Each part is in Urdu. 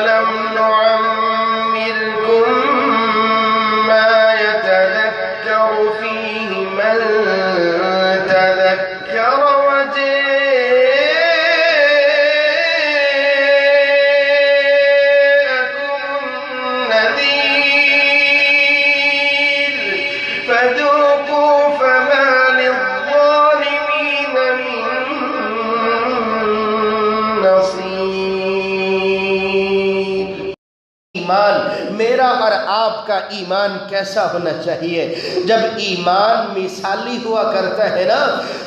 أَوَلَمْ نُعَمِّرْكُمْ مَا يَتَذَكَّرُ فِيهِ مَنْ تَذَكَّرَ وَجَاءَكُمُ النَّذِيرُ فَذُوقُوا فَمَا لِلظَّالِمِينَ مِنْ نَصِيرٍ۔ ایمان میرا اور آپ کا ایمان کیسا ہونا چاہیے؟ جب ایمان مثالی ہوا کرتا ہے نا،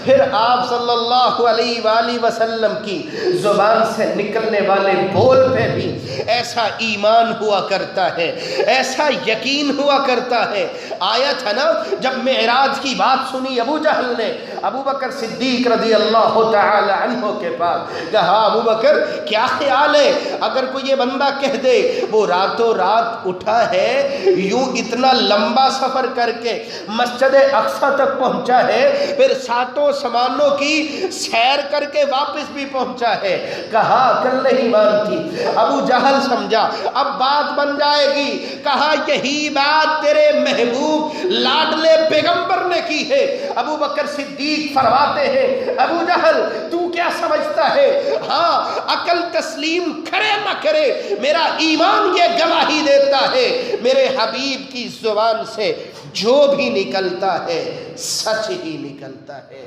پھر آپ صلی اللہ علیہ وآلہ وسلم کی زبان سے نکلنے والے بول پہ بھی ایسا ایمان ہوا کرتا ہے، ایسا یقین ہوا کرتا ہے۔ آیا تھا نا جب معراج کی بات سنی ابو جہل نے ابو بکر صدیق رضی اللہ تعالی عنہ کے پاس، کہا ابو بکر کیا خیال ہے اگر کوئی یہ بندہ کہہ دے وہ راتوں رات اٹھا ہے، یوں اتنا لمبا سفر کر کے مسجد اقصی تک پہنچا ہے، پھر ساتوں سمانوں کی سیر کر کے واپس بھی پہنچا ہے؟ کہا عقل نہیں مانتی۔ ابو جہل سمجھا اب بات بن جائے گی، کہا یہی بات تیرے محبوب لاڈلے پیغمبر نے کی ہے۔ ابو بکر صدیق فرماتے ہیں ابو جہل تو کیا سمجھتا ہے؟ ہاں عقل تسلیم کرے نہ کرے، میرا ایمان یہ گواہی دیتا ہے میرے حبیب کی زبان سے جو بھی نکلتا ہے سچ ہی نکلتا ہے۔